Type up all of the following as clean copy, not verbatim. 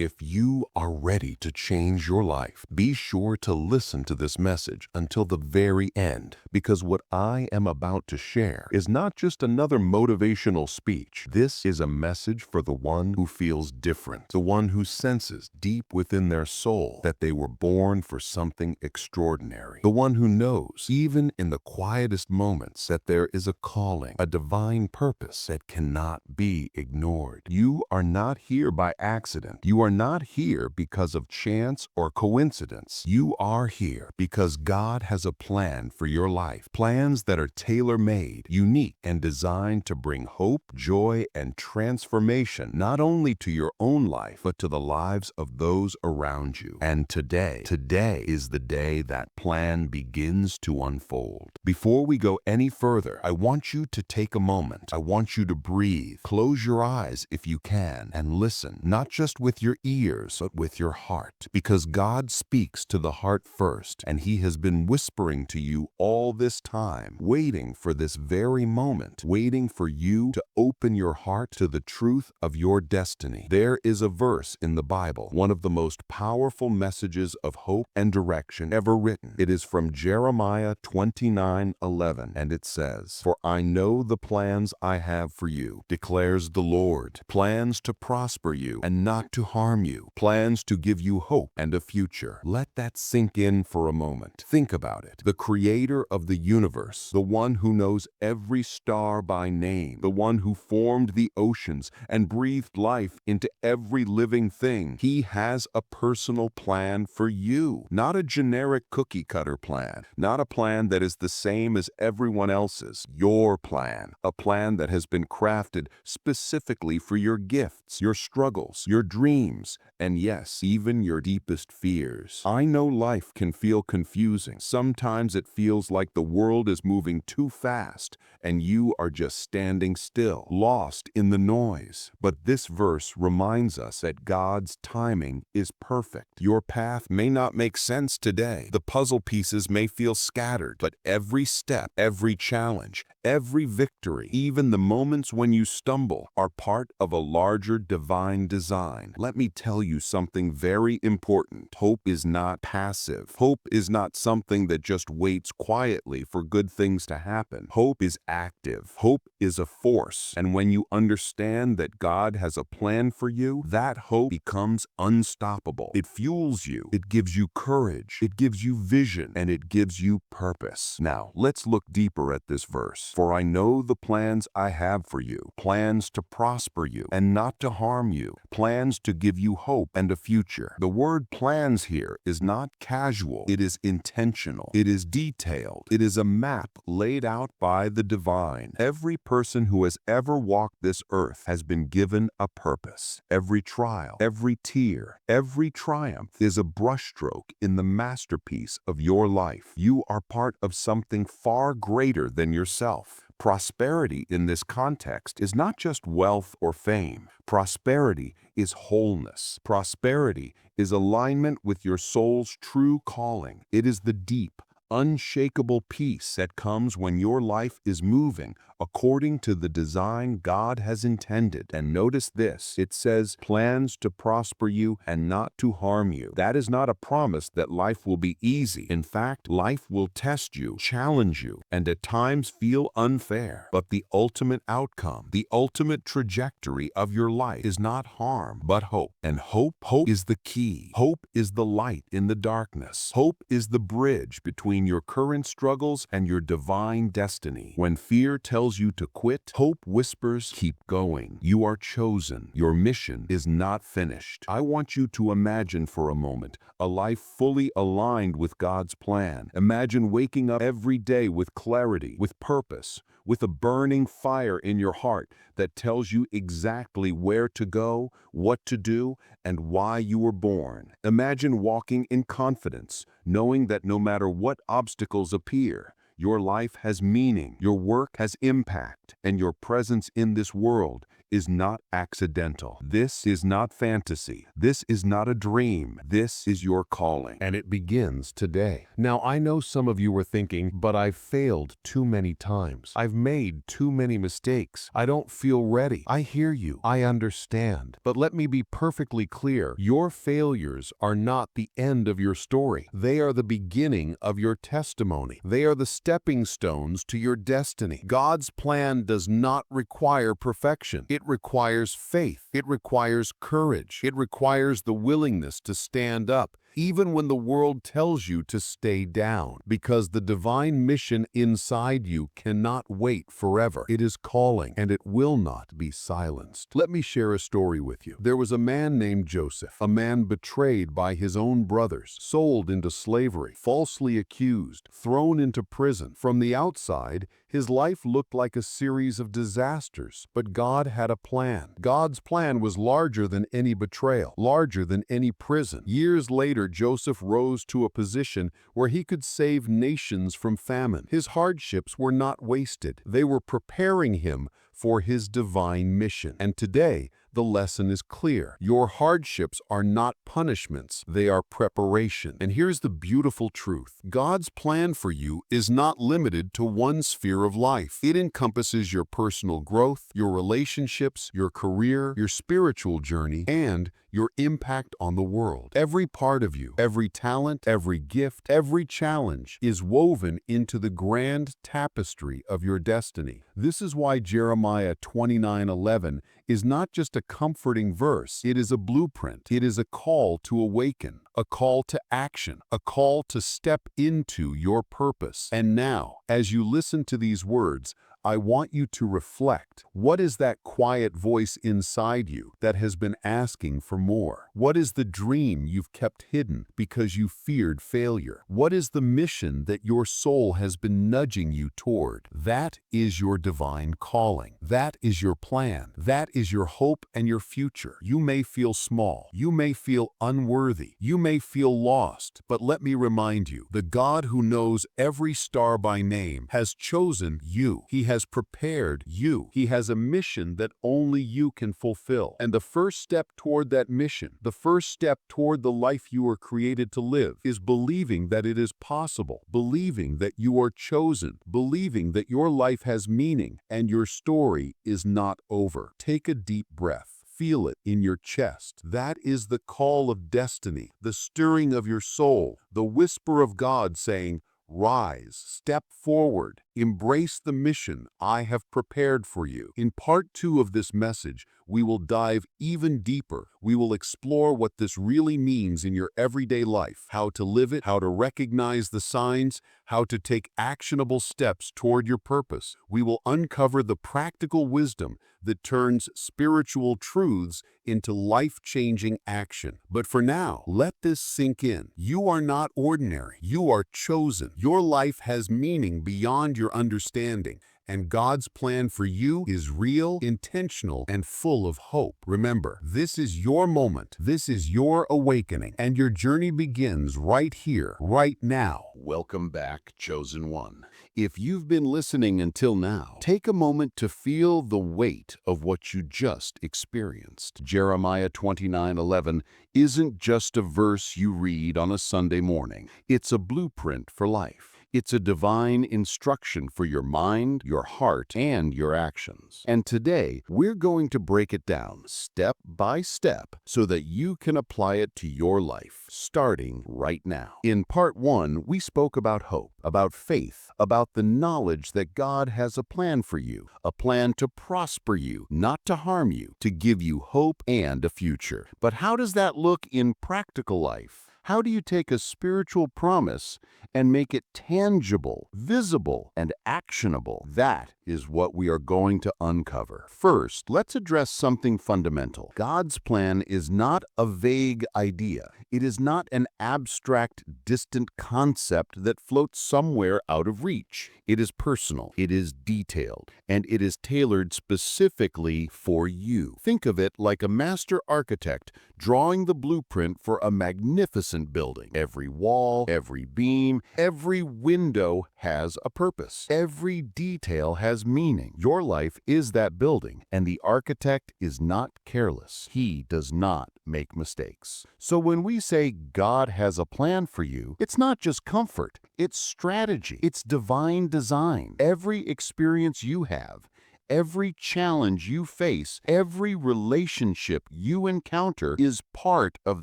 If you are ready to change your life, be sure to listen to this message until the very end, because what I am about to share is not just another motivational speech. This is a message for the one who feels different, the one who senses deep within their soul that they were born for something extraordinary, the one who knows, even in the quietest moments, that there is a calling, a divine purpose that cannot be ignored. You are not here by accident. You are not here because of chance or coincidence. You are here because God has a plan for your life. Plans that are tailor-made, unique, and designed to bring hope, joy, and transformation not only to your own life, but to the lives of those around you. And today is the day that plan begins to unfold. Before we go any further, I want you to take a moment. I want you to breathe. Close your eyes if you can and listen, not just with your ears, but with your heart, because God speaks to the heart first, and He has been whispering to you all this time, waiting for this very moment, waiting for you to open your heart to the truth of your destiny. There is a verse in the Bible, one of the most powerful messages of hope and direction ever written. It is from Jeremiah 29:11, and it says, "For I know the plans I have for you, declares the Lord, plans to prosper you and not to harm you, plans to give you hope and a future." Let that sink in for a moment. Think about it. The creator of the universe, the one who knows every star by name, the one who formed the oceans and breathed life into every living thing, He has a personal plan for you. Not a generic cookie-cutter plan, not a plan that is the same as everyone else's. Your plan, a plan that has been crafted specifically for your gifts, your struggles, your dreams, and yes, even your deepest fears. I know life can feel confusing. Sometimes it feels like the world is moving too fast and you are just standing still, lost in the noise. But this verse reminds us that God's timing is perfect. Your path may not make sense today. The puzzle pieces may feel scattered, but every step, every challenge, every victory, even the moments when you stumble, are part of a larger divine design. Let me tell you something very important. Hope is not passive. Hope is not something that just waits quietly for good things to happen. Hope is active. Hope is a force. And when you understand that God has a plan for you, that hope becomes unstoppable. It fuels you. It gives you courage. It gives you vision. And it gives you purpose. Now, let's look deeper at this verse. "For I know the plans I have for you, plans to prosper you and not to harm you, plans to give you hope and a future." The word plans here is not casual. It is intentional. It is detailed. It is a map laid out by the divine. Every person who has ever walked this earth has been given a purpose. Every trial, every tear, every triumph is a brushstroke in the masterpiece of your life. You are part of something far greater than yourself. Prosperity in this context is not just wealth or fame. Prosperity is wholeness. Prosperity is alignment with your soul's true calling. It is the deep, unshakable peace that comes when your life is moving according to the design God has intended. And notice this, it says plans to prosper you and not to harm you. That is not a promise that life will be easy. In fact, life will test you, challenge you, and at times feel unfair. But the ultimate outcome, the ultimate trajectory of your life is not harm, but hope. And hope is the key. Hope is the light in the darkness. Hope is the bridge between your current struggles and your divine destiny. When fear tells you to quit, hope whispers, keep going. You are chosen. Your mission is not finished. I want you to imagine for a moment a life fully aligned with God's plan. Imagine waking up every day with clarity, with purpose, with a burning fire in your heart that tells you exactly where to go, what to do, and why you were born. Imagine walking in confidence, knowing that no matter what obstacles appear, your life has meaning, your work has impact, and your presence in this world is not accidental. This is not fantasy. This is not a dream. This is your calling. And it begins today. Now, I know some of you are thinking, but I've failed too many times. I've made too many mistakes. I don't feel ready. I hear you. I understand. But let me be perfectly clear. Your failures are not the end of your story. They are the beginning of your testimony. They are the stepping stones to your destiny. God's plan does not require perfection. It requires faith. It requires courage. It requires the willingness to stand up, even when the world tells you to stay down, because the divine mission inside you cannot wait forever. It is calling, and it will not be silenced. Let me share a story with you. There was a man named Joseph, a man betrayed by his own brothers, sold into slavery, falsely accused, thrown into prison. From the outside, his life looked like a series of disasters, but God had a plan. God's plan was larger than any betrayal, larger than any prison. Years later, Joseph rose to a position where he could save nations from famine. His hardships were not wasted. They were preparing him for his divine mission. And today, the lesson is clear. Your hardships are not punishments, they are preparation. And here's the beautiful truth. God's plan for you is not limited to one sphere of life. It encompasses your personal growth, your relationships, your career, your spiritual journey, and your impact on the world. Every part of you, every talent, every gift, every challenge is woven into the grand tapestry of your destiny. This is why Jeremiah 29:11 is not just a comforting verse, it is a blueprint. It is a call to awaken, a call to action, a call to step into your purpose. And now, as you listen to these words, I want you to reflect. What is that quiet voice inside you that has been asking for more? What is the dream you've kept hidden because you feared failure? What is the mission that your soul has been nudging you toward? That is your divine calling. That is your plan. That is your hope and your future. You may feel small. You may feel unworthy. You may feel lost. But let me remind you, the God who knows every star by name has chosen you. He has prepared you. He has a mission that only you can fulfill. And the first step toward that mission, the first step toward the life you were created to live, is believing that it is possible, believing that you are chosen, believing that your life has meaning and your story is not over. Take a deep breath. Feel it in your chest. That is the call of destiny, the stirring of your soul, the whisper of God saying, "Rise, step forward, embrace the mission I have prepared for you." In part 2 of this message, we will dive even deeper. We will explore what this really means in your everyday life, how to live it, how to recognize the signs, how to take actionable steps toward your purpose. We will uncover the practical wisdom that turns spiritual truths into life-changing action. But for now, let this sink in. You are not ordinary. You are chosen. Your life has meaning beyond your understanding, and God's plan for you is real, intentional, and full of hope. Remember, this is your moment. This is your awakening, and your journey begins right here, right now. Welcome back, Chosen One. If you've been listening until now, take a moment to feel the weight of what you just experienced. Jeremiah 29:11 isn't just a verse you read on a Sunday morning. It's a blueprint for life. It's a divine instruction for your mind, your heart, and your actions. And today, we're going to break it down step by step so that you can apply it to your life, starting right now. In part 1, we spoke about hope, about faith, about the knowledge that God has a plan for you, a plan to prosper you, not to harm you, to give you hope and a future. But how does that look in practical life? How do you take a spiritual promise and make it tangible, visible, and actionable? That is what we are going to uncover. First, let's address something fundamental. God's plan is not a vague idea. It is not an abstract, distant concept that floats somewhere out of reach. It is personal, it is detailed, and it is tailored specifically for you. Think of it like a master architect drawing the blueprint for a magnificent building. Every wall, every beam, frame, every window has a purpose. Every detail has meaning. Your life is that building, and the architect is not careless. He does not make mistakes. So when we say God has a plan for you, it's not just comfort, it's strategy, it's divine design. Every experience you have, every challenge you face, every relationship you encounter is part of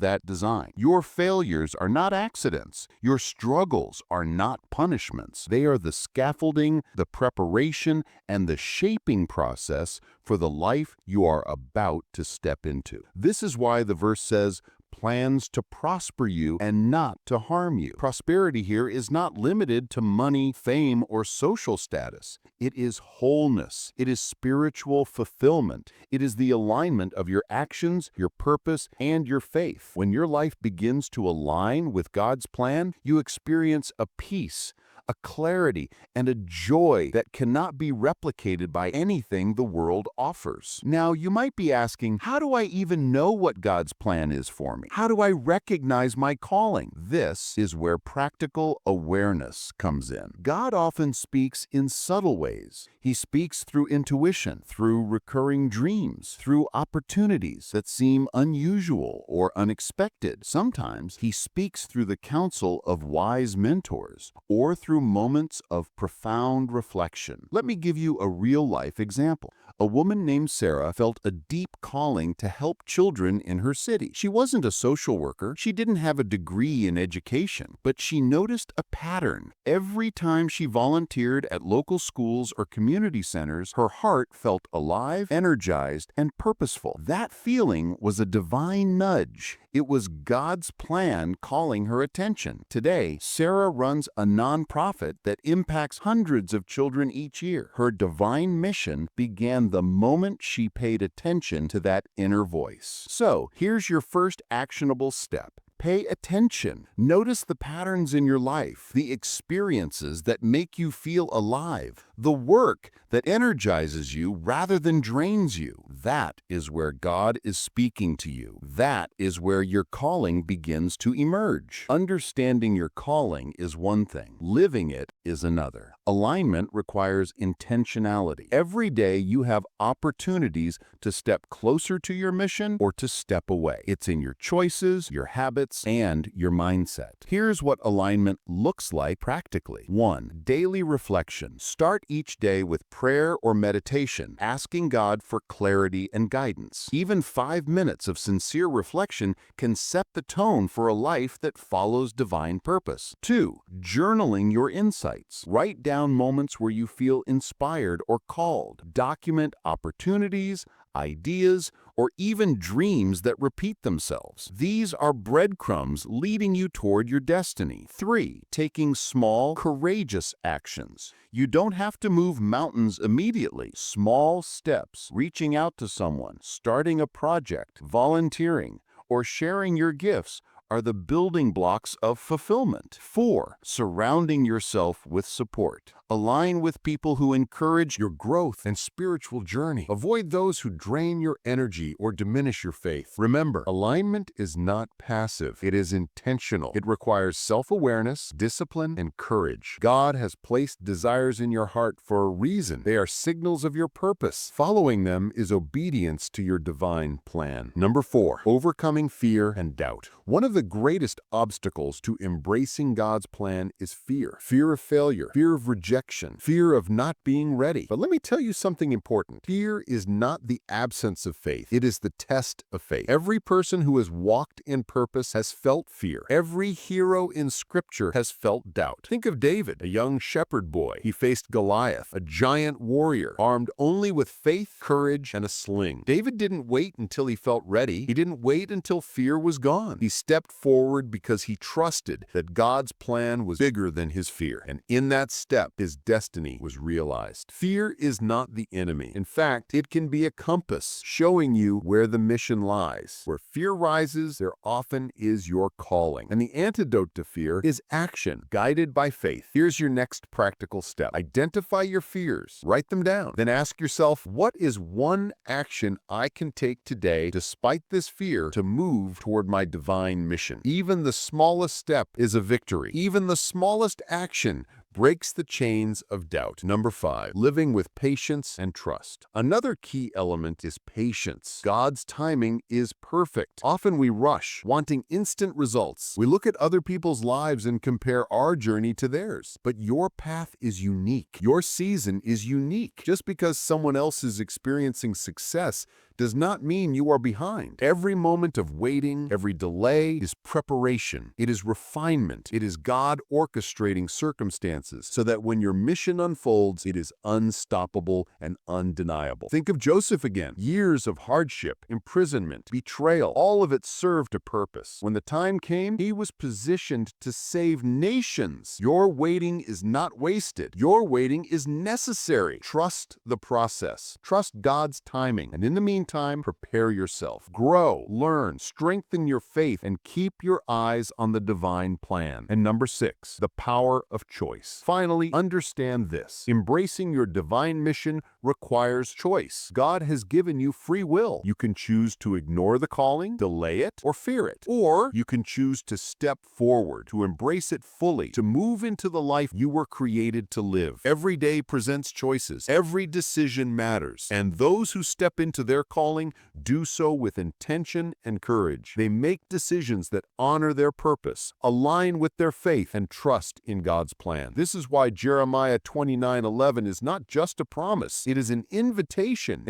that design. Your failures are not accidents. Your struggles are not punishments. They are the scaffolding, the preparation, and the shaping process for the life you are about to step into. This is why the verse says, plans to prosper you and not to harm you. Prosperity here is not limited to money, fame, or social status. It is wholeness. It is spiritual fulfillment. It is the alignment of your actions, your purpose, and your faith. When your life begins to align with God's plan, you experience a peace, a clarity, and a joy that cannot be replicated by anything the world offers. Now, you might be asking, how do I even know what God's plan is for me? How do I recognize my calling? This is where practical awareness comes in. God often speaks in subtle ways. He speaks through intuition, through recurring dreams, through opportunities that seem unusual or unexpected. Sometimes He speaks through the counsel of wise mentors or through moments of profound reflection. Let me give you a real-life example. A woman named Sarah felt a deep calling to help children in her city. She wasn't a social worker. She didn't have a degree in education, but she noticed a pattern. Every time she volunteered at local schools or community centers, her heart felt alive, energized, and purposeful. That feeling was a divine nudge. It was God's plan calling her attention. Today, Sarah runs a nonprofit that impacts hundreds of children each year. Her divine mission began the moment she paid attention to that inner voice. So, here's your first actionable step. Pay attention. Notice the patterns in your life, the experiences that make you feel alive, the work that energizes you rather than drains you. That is where God is speaking to you. That is where your calling begins to emerge. Understanding your calling is one thing. Living it is another. Alignment requires intentionality. Every day you have opportunities to step closer to your mission or to step away. It's in your choices, your habits, and your mindset. Here's what alignment looks like practically. 1. Daily reflection. Start each day with prayer or meditation, asking God for clarity and guidance. Even 5 minutes of sincere reflection can set the tone for a life that follows divine purpose. 2. Journaling your insights. Write down moments where you feel inspired or called. Document opportunities, ideas, or even dreams that repeat themselves. These are breadcrumbs leading you toward your destiny. 3. Taking small, courageous actions. You don't have to move mountains immediately. Small steps, reaching out to someone, starting a project, volunteering, or sharing your gifts are the building blocks of fulfillment. 4. Surrounding yourself with support. Align with people who encourage your growth and spiritual journey. Avoid those who drain your energy or diminish your faith. Remember, alignment is not passive. It is intentional. It requires self-awareness, discipline, and courage. God has placed desires in your heart for a reason. They are signals of your purpose. Following them is obedience to your divine plan. Number 4, overcoming fear and doubt. One of the greatest obstacles to embracing God's plan is fear. Fear of failure, fear of rejection, fear of not being ready. But let me tell you something important. Fear is not the absence of faith. It is the test of faith. Every person who has walked in purpose has felt fear. Every hero in Scripture has felt doubt. Think of David, a young shepherd boy. He faced Goliath, a giant warrior, armed only with faith, courage, and a sling. David didn't wait until he felt ready. He didn't wait until fear was gone. He stepped forward because he trusted that God's plan was bigger than his fear. And in that step, his destiny was realized. Fear is not the enemy. In fact, it can be a compass showing you where the mission lies. Where fear rises, there often is your calling. And the antidote to fear is action, guided by faith. Here's your next practical step. Identify your fears. Write them down. Then ask yourself, what is one action I can take today despite this fear to move toward my divine mission? mission. Even the smallest step is a victory. Even the smallest action breaks the chains of doubt. Number 5, living with patience and trust. Another key element is patience. God's timing is perfect. Often we rush, wanting instant results. We look at other people's lives and compare our journey to theirs. But your path is unique. Your season is unique. Just because someone else is experiencing success does not mean you are behind. Every moment of waiting, every delay is preparation. It is refinement. It is God orchestrating circumstances so that when your mission unfolds, it is unstoppable and undeniable. Think of Joseph again. Years of hardship, imprisonment, betrayal, all of it served a purpose. When the time came, he was positioned to save nations. Your waiting is not wasted. Your waiting is necessary. Trust the process. Trust God's timing. And in the meantime, prepare yourself. Grow, learn, strengthen your faith, and keep your eyes on the divine plan. And number 6, the power of choice. Finally, understand this. Embracing your divine mission requires choice. God has given you free will. You can choose to ignore the calling, delay it, or fear it. Or you can choose to step forward, to embrace it fully, to move into the life you were created to live. Every day presents choices. Every decision matters. And those who step into their calling do so with intention and courage. They make decisions that honor their purpose, align with their faith, and trust in God's plan. This is why Jeremiah 29:11 is not just a promise. It is an invitation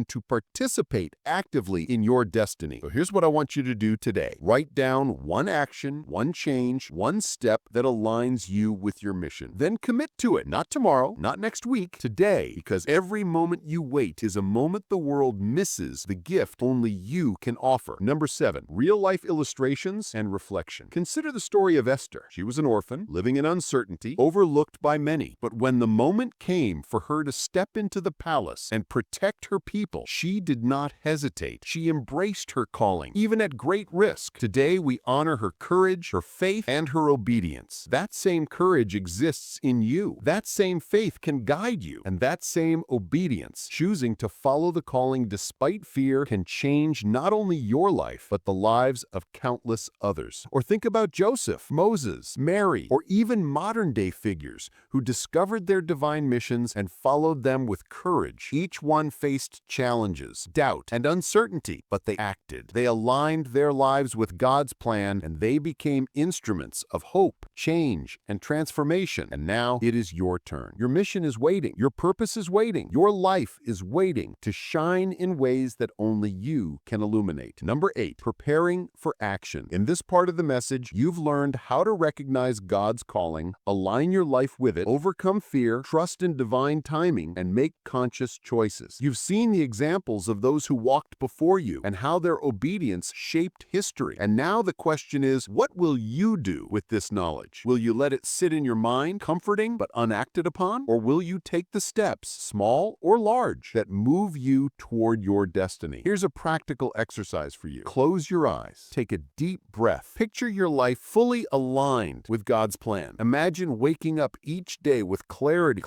to participate actively in your destiny. So here's what I want you to do today. Write down one action, one change, one step that aligns you with your mission. Then commit to it. Not tomorrow, not next week, today, because every moment you wait is a moment the world misses the gift only you can offer. Number 7, real-life illustrations and reflection. Consider the story of Esther. She was an orphan, living in uncertainty, overlooked by many. But when the moment came for her to step into the palace and protect her people, she did not hesitate. She embraced her calling, even at great risk. Today, we honor her courage, her faith, and her obedience. That same courage exists in you. That same faith can guide you. And that same obedience, choosing to follow the calling despite fear, can change not only your life, but the lives of countless others. Or think about Joseph, Moses, Mary, or even modern-day figures who discovered their divine missions and followed them with courage. Each one faced challenges, doubt, and uncertainty, but they acted. They aligned their lives with God's plan, and they became instruments of hope, change, and transformation. And now it is your turn. Your mission is waiting. Your purpose is waiting. Your life is waiting to shine in ways that only you can illuminate. Number 8, preparing for action. In this part of the message, you've learned how to recognize God's calling, align your life with it, overcome fear, trust in divine timing, and make conscious choices. You've seen the examples of those who walked before you and how their obedience shaped history. And now the question is, what will you do with this knowledge? Will you let it sit in your mind, comforting but unacted upon? Or will you take the steps, small or large, that move you toward your destiny? Here's a practical exercise for you. Close your eyes. Take a deep breath. Picture your life fully aligned with God's plan. Imagine waking up each day with clarity,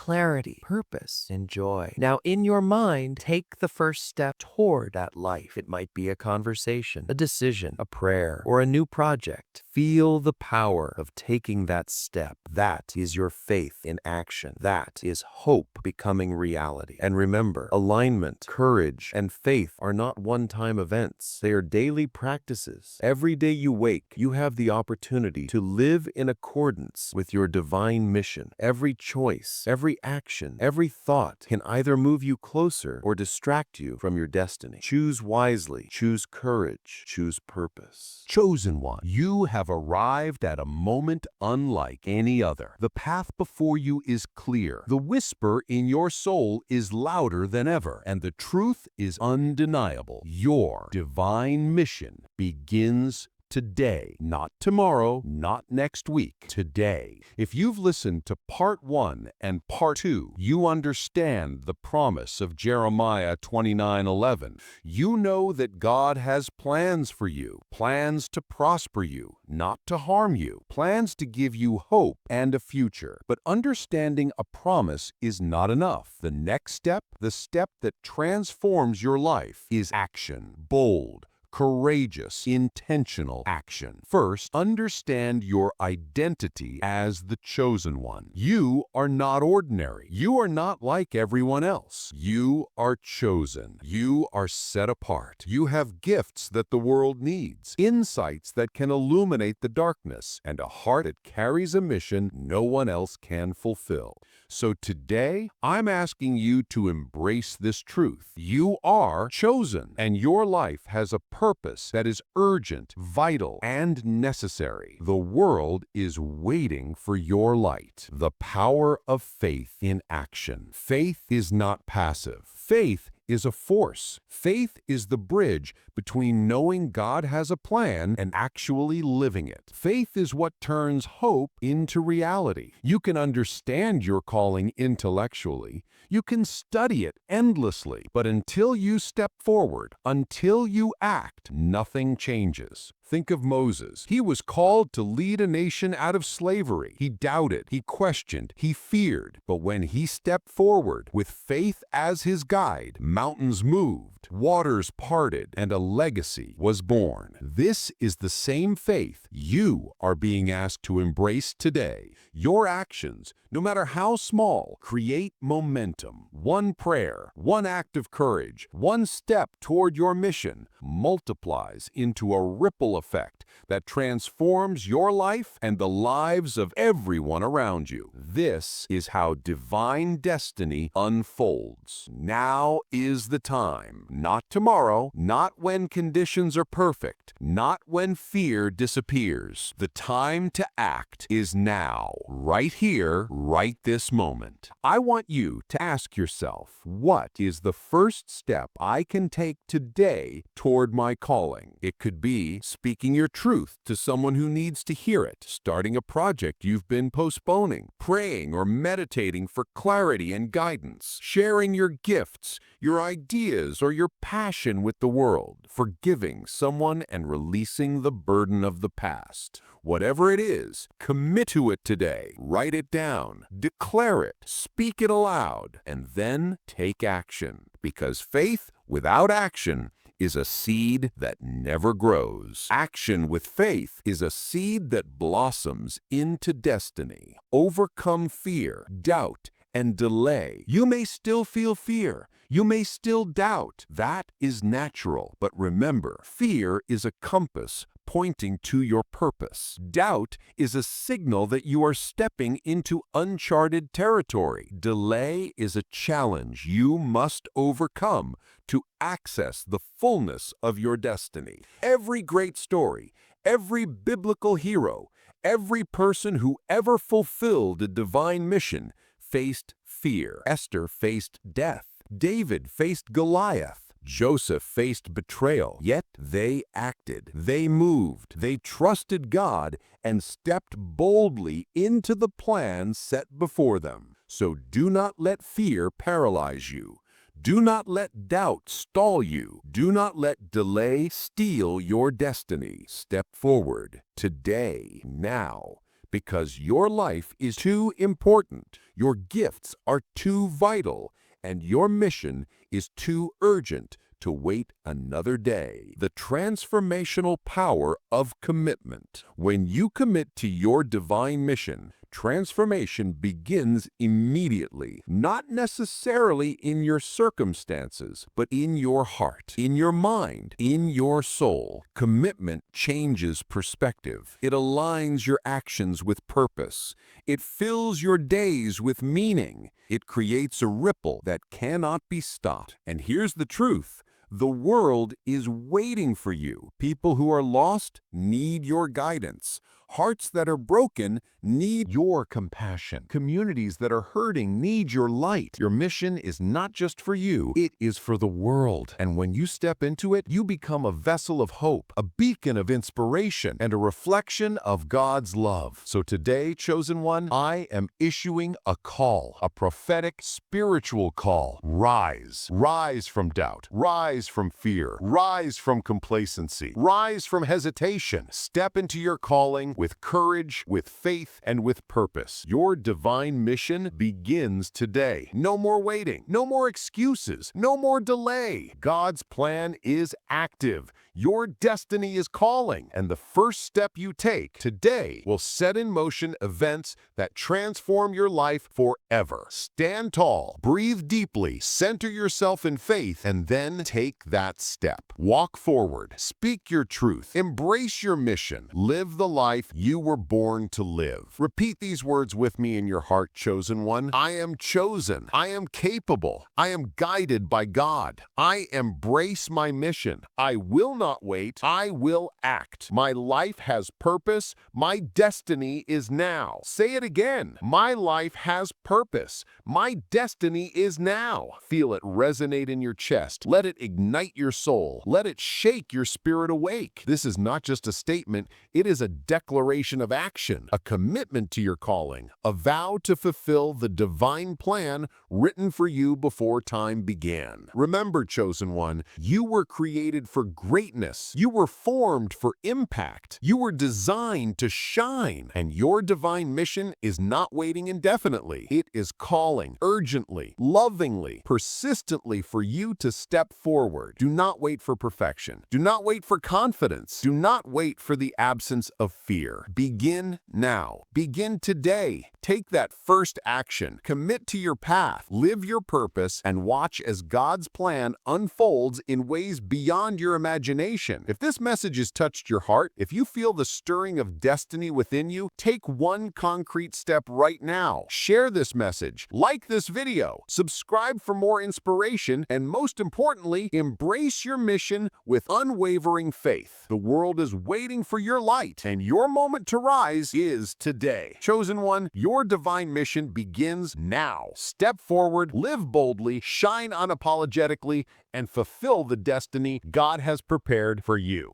purpose, and joy. Now, in your mind, take the first step toward that life. It might be a conversation, a decision, a prayer, or a new project. Feel the power of taking that step. That is your faith in action. That is hope becoming reality. And remember, alignment, courage, and faith are not one-time events. They are daily practices. Every day you wake, you have the opportunity to live in accordance with your divine mission. Every choice, every action, every thought can either move you closer or distract you from your destiny. Choose wisely. Choose courage. Choose purpose. Chosen one, you have arrived at a moment unlike any other. The path before you is clear. The whisper in your soul is louder than ever, and the truth is undeniable. Your divine mission begins today, not tomorrow, not next week, today. If you've listened to part 1 and part 2, you understand the promise of Jeremiah 29:11. You know that God has plans for you, plans to prosper you, not to harm you, plans to give you hope and a future. But understanding a promise is not enough. The next step, the step that transforms your life, is action. Bold, courageous, intentional action. First, understand your identity as the chosen one. You are not ordinary. You are not like everyone else. You are chosen. You are set apart. You have gifts that the world needs, insights that can illuminate the darkness, and a heart that carries a mission no one else can fulfill. So today, I'm asking you to embrace this truth. You are chosen, and your life has a purpose that is urgent, vital, and necessary. The world is waiting for your light. The power of faith in action. Faith is not passive. Faith is a force. Faith is the bridge between knowing God has a plan and actually living it. Faith is what turns hope into reality. You can understand your calling intellectually. You can study it endlessly, but until you step forward, until you act, nothing changes. Think of Moses. He was called to lead a nation out of slavery. He doubted, he questioned, he feared. But when he stepped forward with faith as his guide, mountains moved, waters parted, and a legacy was born. This is the same faith you are being asked to embrace today. Your actions, no matter how small, create momentum. One prayer, one act of courage, one step toward your mission multiplies into a ripple effect that transforms your life and the lives of everyone around you. This is how divine destiny unfolds. Now is the time. Not tomorrow, not when conditions are perfect, not when fear disappears. The time to act is now, right here, right this moment. I want you to ask yourself, what is the first step I can take today toward my calling? It could be speaking your truth to someone who needs to hear it, starting a project you've been postponing, praying or meditating for clarity and guidance, sharing your gifts, your ideas, or your passion with the world, forgiving someone and releasing the burden of the past. Whatever it is, commit to it today. Write it down, declare it, speak it aloud, and then take action. Because faith without action is a seed that never grows. Action with faith is a seed that blossoms into destiny. Overcome fear, doubt, and delay. You may still feel fear. You may still doubt. That is natural. But remember, fear is a compass pointing to your purpose. Doubt is a signal that you are stepping into uncharted territory. Delay is a challenge you must overcome to access the fullness of your destiny. Every great story, every biblical hero, every person who ever fulfilled a divine mission faced fear. Esther faced death. David faced Goliath. Joseph faced betrayal, yet they acted, they moved, they trusted God, and stepped boldly into the plan set before them. So do not let fear paralyze you. Do not let doubt stall you. Do not let delay steal your destiny. Step forward today, now, because your life is too important, your gifts are too vital, and your mission is too urgent to wait another day. The transformational power of commitment. When you commit to your divine mission, transformation begins immediately, not necessarily in your circumstances, but in your heart, in your mind, in your soul. Commitment changes perspective. It aligns your actions with purpose. It fills your days with meaning. It creates a ripple that cannot be stopped. And here's the truth. The world is waiting for you. People who are lost need your guidance. Hearts that are broken need your compassion. Communities that are hurting need your light. Your mission is not just for you, it is for the world. And when you step into it, you become a vessel of hope, a beacon of inspiration, and a reflection of God's love. So today, chosen one, I am issuing a call, a prophetic, spiritual call. Rise. Rise from doubt. Rise from fear. Rise from complacency. Rise from hesitation. Step into your calling with courage, with faith, and with purpose. Your divine mission begins today. No more waiting, no more excuses, no more delay. God's plan is active. Your destiny is calling, and the first step you take today will set in motion events that transform your life forever. Stand tall, breathe deeply, center yourself in faith, and then take that step. Walk forward, speak your truth, embrace your mission, live the life you were born to live. Repeat these words with me in your heart, chosen one. I am chosen. I am capable. I am guided by God. I embrace my mission. I will not wait. I will act. My life has purpose. My destiny is now. Say it again. My life has purpose. My destiny is now. Feel it resonate in your chest. Let it ignite your soul. Let it shake your spirit awake. This is not just a statement, it is a declaration of action, a commitment to your calling, a vow to fulfill the divine plan written for you before time began. Remember, chosen one, you were created for greatness. You were formed for impact. You were designed to shine. And your divine mission is not waiting indefinitely. It is calling urgently, lovingly, persistently for you to step forward. Do not wait for perfection. Do not wait for confidence. Do not wait for the absence of fear. Begin now. Begin today. Take that first action. Commit to your path. Live your purpose and watch as God's plan unfolds in ways beyond your imagination. If this message has touched your heart, if you feel the stirring of destiny within you, take one concrete step right now. Share this message, like this video, subscribe for more inspiration, and most importantly, embrace your mission with unwavering faith. The world is waiting for your light, and your moment to rise is today. Chosen one, your divine mission begins now. Step forward, live boldly, shine unapologetically, and fulfill the destiny God has prepared for you.